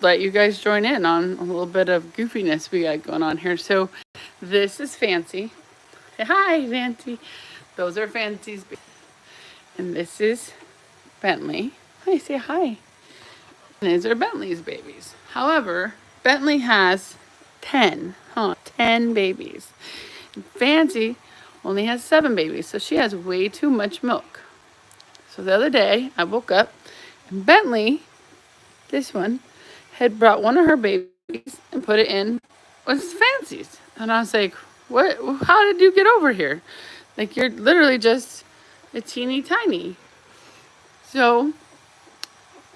let you guys join in on a little bit of goofiness we got going on here. So this is Fancy. Say hi, Fancy. Those are Fancy's babies. And this is Bentley. Hi, say hi. And these are Bentley's babies. However, Bentley has 10 babies. Fancy only has 7 babies, so she has way too much milk. So the other day, I woke up and Bentley, this one, had brought one of her babies and put it in with Fancy's. And I was like, what? How did you get over here? Like, you're literally just a teeny tiny. So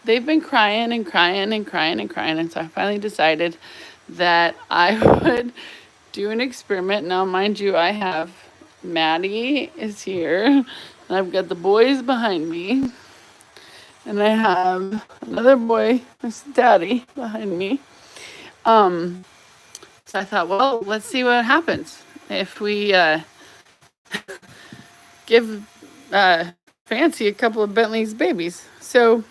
they've been crying and crying and crying and crying. And so I finally decided that I would do an experiment. Now, mind you, I have Maddie is here. And I've got the boys behind me. And I have another boy, Mr. Daddy, behind me. So I thought, well, let's see what happens if we give Fancy a couple of Bentley's babies. So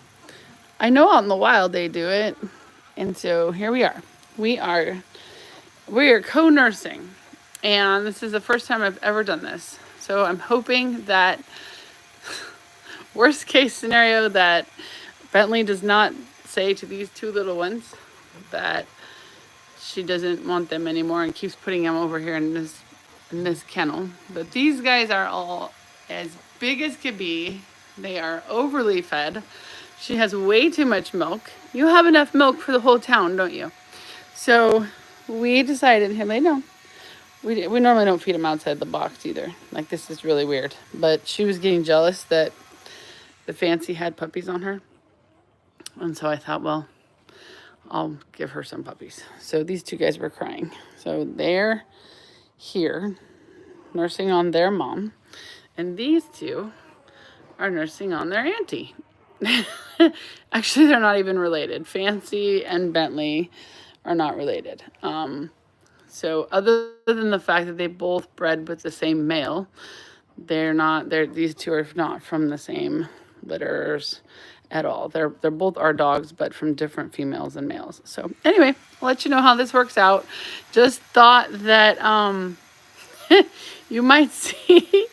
I know out in the wild they do it. And so here we are. We are co-nursing. And this is the first time I've ever done this. So I'm hoping that worst case scenario that Bentley does not say to these 2 little ones that she doesn't want them anymore and keeps putting them over here in this kennel. But these guys are all as big as could be. They are overly fed. She has way too much milk. You have enough milk for the whole town, don't you? So we decided, hey, no. We normally don't feed them outside the box either. Like, this is really weird. But she was getting jealous that the Fancy had puppies on her. And so I thought, well, I'll give her some puppies. So these 2 guys were crying. So they're here nursing on their mom. And these 2 are nursing on their auntie. Actually, they're not even related. Fancy and Bentley are not related. So other than the fact that they both bred with the same male, these 2 are not from the same litters at all. They're both our dogs, but from different females and males. So anyway, I'll let you know how this works out. Just thought that you might see.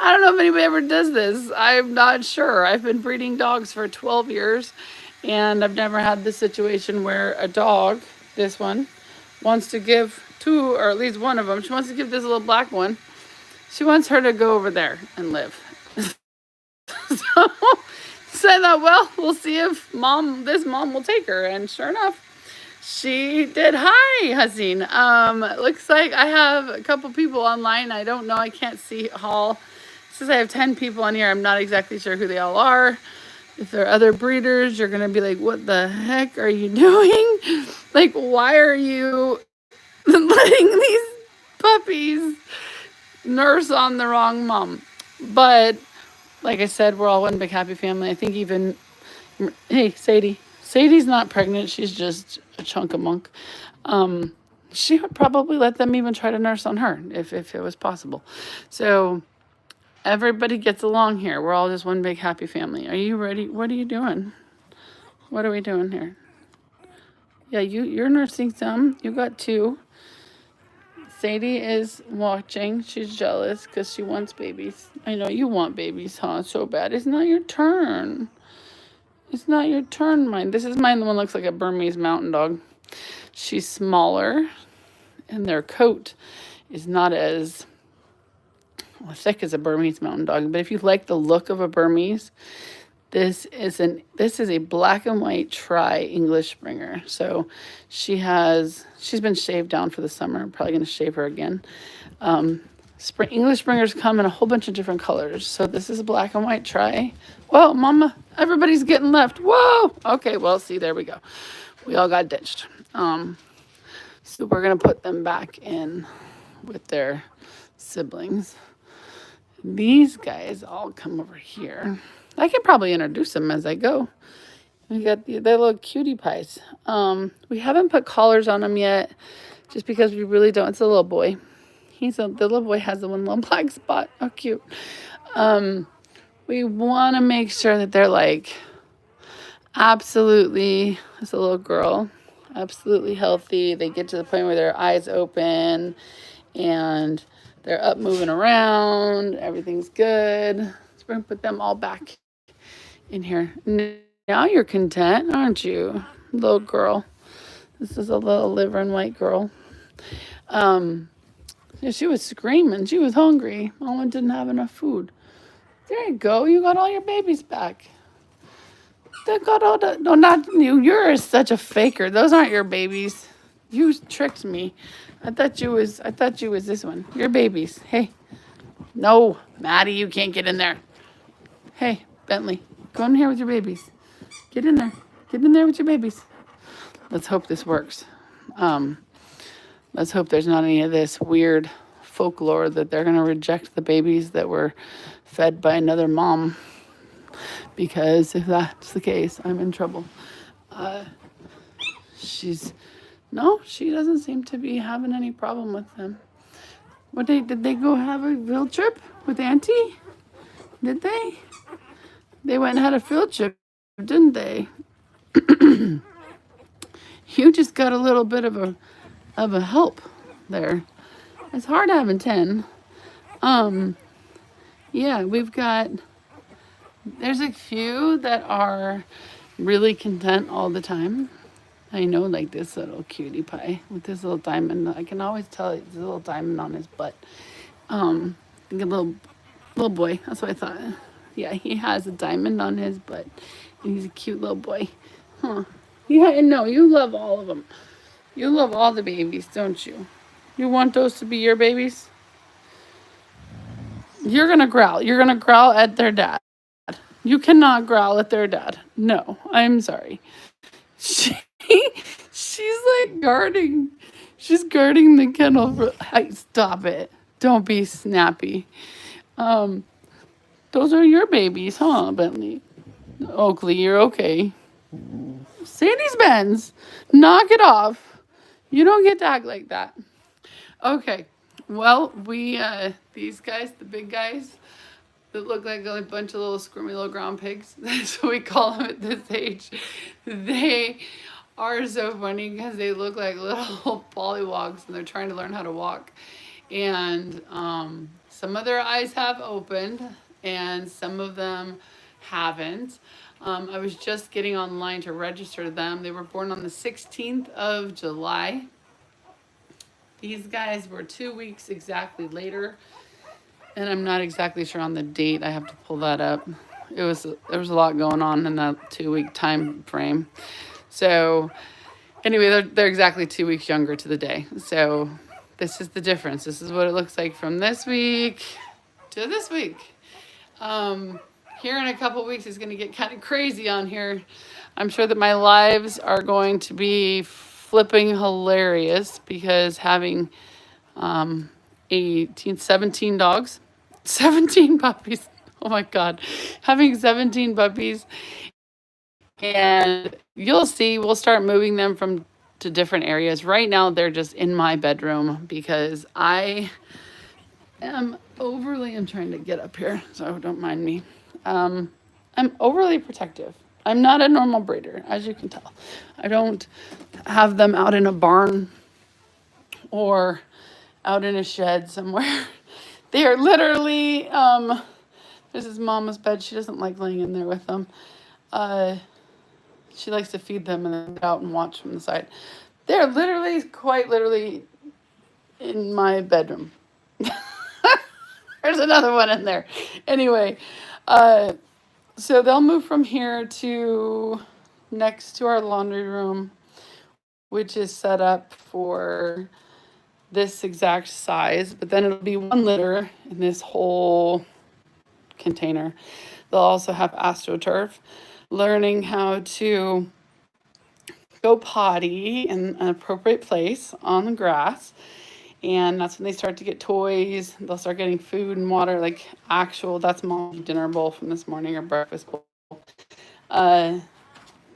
I don't know if anybody ever does this. I'm not sure. I've been breeding dogs for 12 years, and I've never had this situation where a dog, this one, wants to give 2, or at least one of them, she wants to give this little black one, she wants her to go over there and live. So I thought, well, we'll see if this mom will take her. And sure enough, she did. Hi, Haseen. Looks like I have a couple people online. I don't know. I can't see all. It says I have 10 people on here. I'm not exactly sure who they all are. If they're other breeders, you're going to be like, what the heck are you doing? Like, why are you letting these puppies nurse on the wrong mom? But like I said, we're all one big happy family. I think even, hey, Sadie. Sadie's not pregnant. She's just a chunk of monk. She would probably let them even try to nurse on her if it was possible. So everybody gets along here. We're all just one big happy family. Are you ready? What are you doing? What are we doing here? Yeah, you're nursing some. You got 2. Sadie is watching. She's jealous because she wants babies. I know you want babies, huh? So bad. It's not your turn. It's not your turn, mine. This is mine. The one looks like a Burmese mountain dog. She's smaller, and their coat is not as thick as a Burmese mountain dog. But if you like the look of a Burmese, this is a black and white English Springer. So she's been shaved down for the summer. I'm probably going to shave her again. English Springers come in a whole bunch of different colors. So this is a black and white Whoa, mama, everybody's getting left. Whoa. Okay, well, see, there we go. We all got ditched. So we're going to put them back in with their siblings. These guys all come over here. I could probably introduce them as I go. We got their little cutie pies. We haven't put collars on them yet, just because we really don't. It's a little boy. The little boy has the one little black spot. Oh, cute. We want to make sure that they're like absolutely. It's a little girl. absolutely healthy. They get to the point where their eyes open and they're up moving around. Everything's good. So we're going to put them all back in here. Now you're content, aren't you, little girl? This is a little liver and white girl. She was screaming. She was hungry. Mama didn't have enough food. There you go. You got all your babies back. They got all the... No, not you. You're such a faker. Those aren't your babies. You tricked me. I thought you was this one. Your babies. Hey. No, Maddie, you can't get in there. Hey, Bentley, go in here with your babies. Get in there. Get in there with your babies. Let's hope this works. Let's hope there's not any of this weird folklore that they're going to reject the babies that were fed by another mom. Because if that's the case, I'm in trouble. She doesn't seem to be having any problem with them. Did they go have a field trip with Auntie? Did they? They went and had a field trip, didn't they? You just got a little bit of a help there. It's hard having 10. Yeah, there's a few that are really content all the time. I know, like this little cutie pie with this little diamond. I can always tell it's a little diamond on his butt. I think a little boy. That's what I thought. Yeah, he has a diamond on his butt. And he's a cute little boy. Huh. Yeah, no, you love all of them. You love all the babies, don't you? You want those to be your babies? You're going to growl. You're going to growl at their dad. You cannot growl at their dad. No, I'm sorry. She's like guarding. She's guarding the kennel for... Hey, stop it. Don't be snappy. Those are your babies, huh, Bentley? Oakley, you're okay. Sadie's Benz, knock it off. You don't get to act like that. Okay, well, these guys, the big guys, that look like a bunch of little squirmy little ground pigs, that's what we call them at this age. They are so funny because they look like little pollywogs and they're trying to learn how to walk. And some of their eyes have opened and some of them haven't. I was just getting online to register them. They were born on the 16th of July. These guys were 2 weeks exactly later. And I'm not exactly sure on the date. I have to pull that up. There was a lot going on in that 2 week time frame. So anyway, they're exactly 2 weeks younger to the day. So this is the difference. This is what it looks like from this week to this week. Here in a couple weeks, it's going to get kind of crazy on here. I'm sure that my lives are going to be flipping hilarious because having 17 dogs, 17 puppies. Oh my God. Having 17 puppies. And you'll see, we'll start moving them to different areas. Right now, they're just in my bedroom because I'm trying to get up here, so don't mind me. I'm overly protective. I'm not a normal breeder, as you can tell. I don't have them out in a barn or out in a shed somewhere. They are literally, this is Mama's bed. She doesn't like laying in there with them. She likes to feed them and then get out and watch from the side. They're quite literally in my bedroom. There's another one in there. Anyway, so they'll move from here to next to our laundry room, which is set up for this exact size, but then it'll be one litter in this whole container. They'll also have AstroTurf, learning how to go potty in an appropriate place on the grass. And that's when they start to get toys. They'll start getting food and water, like that's Mom's dinner bowl from this morning or breakfast bowl.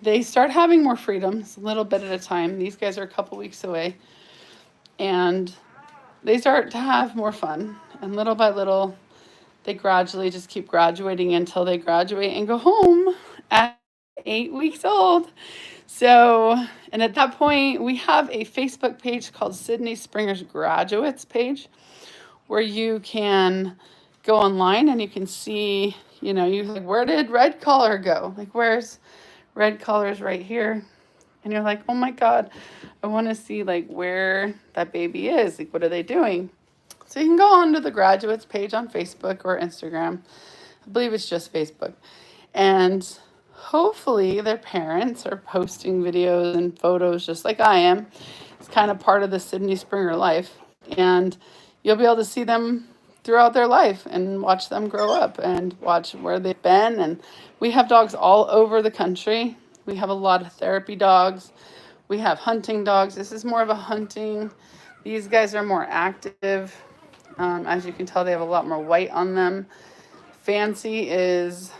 They start having more freedoms, a little bit at a time. These guys are a couple weeks away. And they start to have more fun. And little by little, they gradually just keep graduating until they graduate and go home at 8 weeks old. So And at that point, we have a Facebook page called Sidney Springers Graduates page, where you can go online and you can see, you know, you like, where did Red Collar go? Like, where's Red Collar's right here? And you're like, oh my God, I want to see like where that baby is. Like, what are they doing? So you can go onto the graduates page on Facebook or Instagram. I believe it's just Facebook. And hopefully their parents are posting videos and photos just like I am. It's kind of part of the Sidney Springer life. And you'll be able to see them throughout their life and watch them grow up and watch where they've been. And we have dogs all over the country. We have a lot of therapy dogs. We have hunting dogs. This is more of a hunting. These guys are more active. As you can tell, they have a lot more white on them. Fancy is,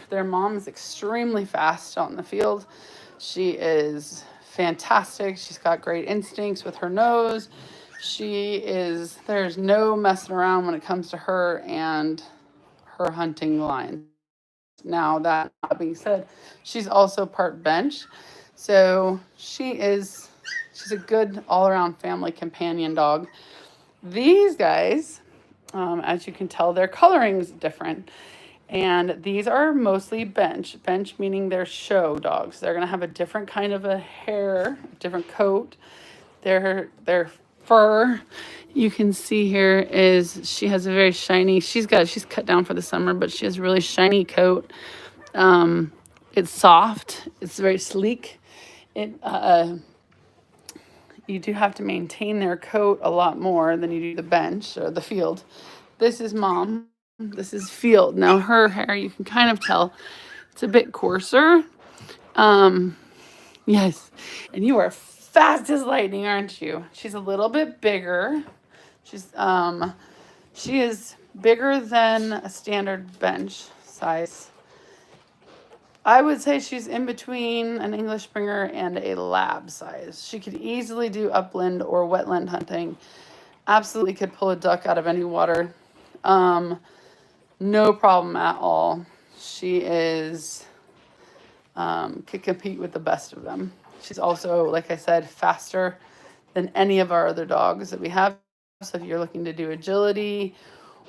their mom is extremely fast on the field. She is fantastic. She's got great instincts with her nose. There's no messing around when it comes to her and her hunting lines. Now, that being said, she's also part bench. So she's a good all-around family companion dog. These guys, as you can tell, their coloring is different. And these are mostly bench. Bench meaning they're show dogs. They're going to have a different kind of a hair, different coat. Their fur, you can see here, is she has a very shiny, she's cut down for the summer, but she has a really shiny coat. It's soft. It's very sleek. You do have to maintain their coat a lot more than you do the bench or the field. This is mom. This is field. Now her hair, you can kind of tell it's a bit coarser. Yes. And you are fast as lightning, aren't you? She's a little bit bigger. She is bigger than a standard bench size. I would say she's in between an English Springer and a lab size. She could easily do upland or wetland hunting. Absolutely could pull a duck out of any water. No problem at all. She could compete with the best of them. She's also, like I said, faster than any of our other dogs that we have. So if you're looking to do agility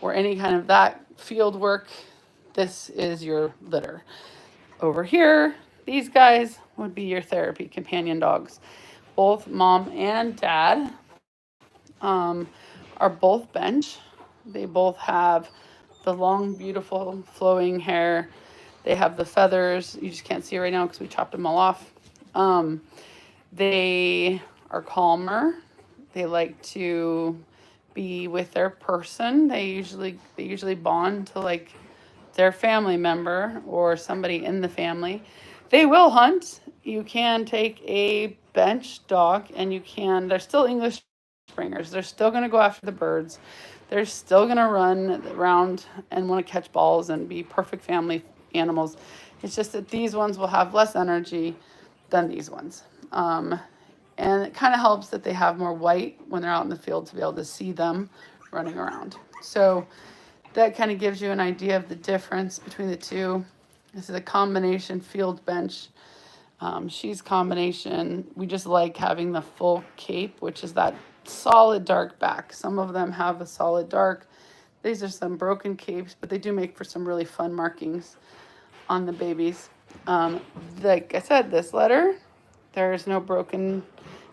or any kind of that field work, this is your litter. Over here, these guys would be your therapy companion dogs. Both mom and dad are both bench. They both have the long, beautiful, flowing hair. They have the feathers. You just can't see it right now because we chopped them all off. They are calmer. They like to be with their person. They usually bond to like their family member or somebody in the family. They will hunt. You can take a bench dog and they're still English Springers. They're still going to go after the birds. They're still going to run around and want to catch balls and be perfect family animals. It's just that these ones will have less energy than these ones. And it kind of helps that they have more white when they're out in the field to be able to see them running around. So that kind of gives you an idea of the difference between the two. This is a combination field bench. She's combination. We just like having the full cape, which is that solid dark back. Some of them have a solid dark. These are some broken capes, but they do make for some really fun markings on the babies. Like I said, this litter, there's no broken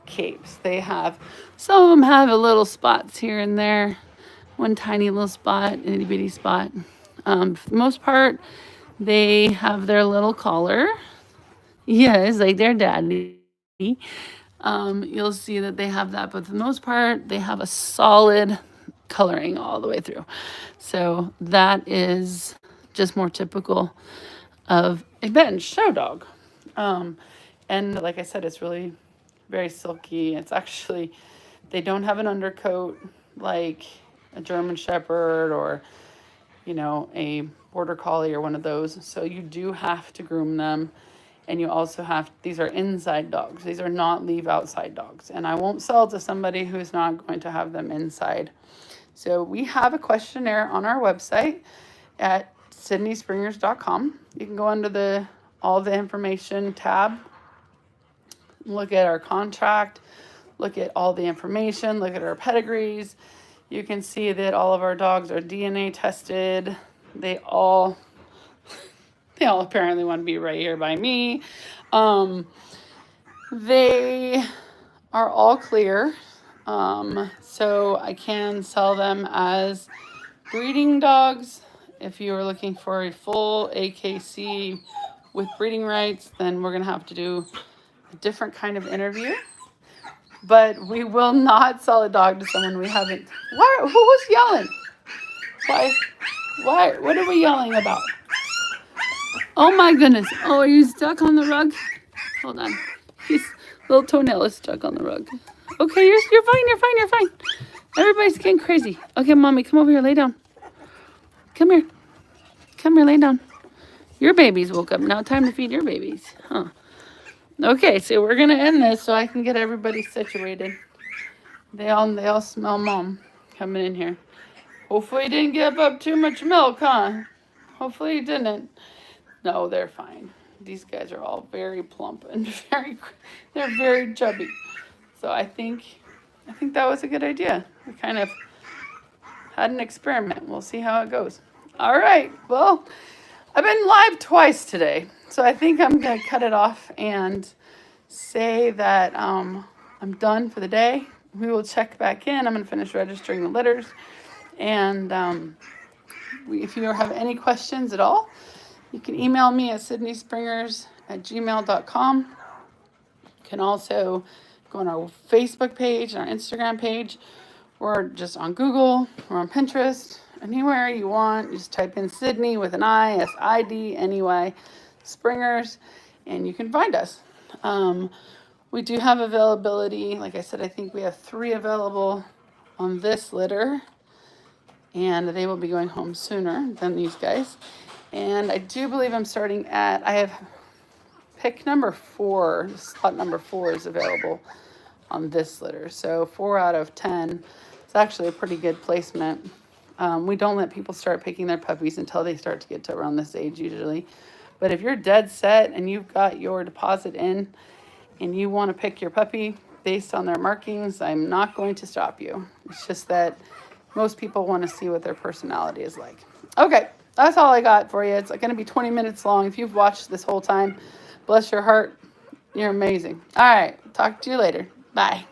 capes. Some of them have a little spots here and there. One tiny little spot, an itty bitty spot. For the most part, they have their little collar. Yes, like their daddy. You'll see that they have that, but for the most part, they have a solid coloring all the way through. So that is just more typical of a bench show dog. And like I said, it's really very silky. It's actually, they don't have an undercoat like a German Shepherd or, a Border Collie or one of those. So you do have to groom them. And you also these are inside dogs. These are not leave outside dogs. And I won't sell to somebody who's not going to have them inside. So we have a questionnaire on our website at sydneyspringers.com. You can go under the all the information tab look at our contract, look at all the information, look at our pedigrees. You can see that all of our dogs are DNA tested. They all apparently want to be right here by me. They are all clear. So I can sell them as breeding dogs. If you are looking for a full AKC with breeding rights, then we're going to have to do a different kind of interview. But we will not sell a dog to someone we haven't. Who was yelling? Why? What are we yelling about? Oh my goodness. Oh, are you stuck on the rug? Hold on. His little toenail is stuck on the rug. Okay, you're fine. Everybody's getting crazy. Okay, mommy, come over here, lay down. Come here, lay down. Your babies woke up. Now time to feed your babies. Huh. Okay, so we're gonna end this so I can get everybody situated. They all smell mom coming in here. Hopefully he didn't give up too much milk, huh? Hopefully he didn't. No, they're fine. These guys are all very plump and they're very chubby. So I think that was a good idea. We kind of had an experiment. We'll see how it goes. All right. Well, I've been live twice today, so I think I'm gonna cut it off and say that I'm done for the day. We will check back in. I'm gonna finish registering the litters, and if you have any questions at all, you can email me at sidneyspringers@gmail.com. You can also go on our Facebook page, our Instagram page, or just on Google, or on Pinterest, anywhere you want. You just type in Sidney with an I, SIDNEY, Springers, and you can find us. We do have availability. Like I said, I think we have 3 available on this litter, and they will be going home sooner than these guys. And I do believe I have pick number 4, slot number 4 is available on this litter. So 4 out of 10. It's actually a pretty good placement. We don't let people start picking their puppies until they start to get to around this age usually. But if you're dead set and you've got your deposit in and you want to pick your puppy based on their markings, I'm not going to stop you. It's just that most people want to see what their personality is like. Okay. That's all I got for you. It's going to be 20 minutes long. If you've watched this whole time, bless your heart. You're amazing. All right. Talk to you later. Bye.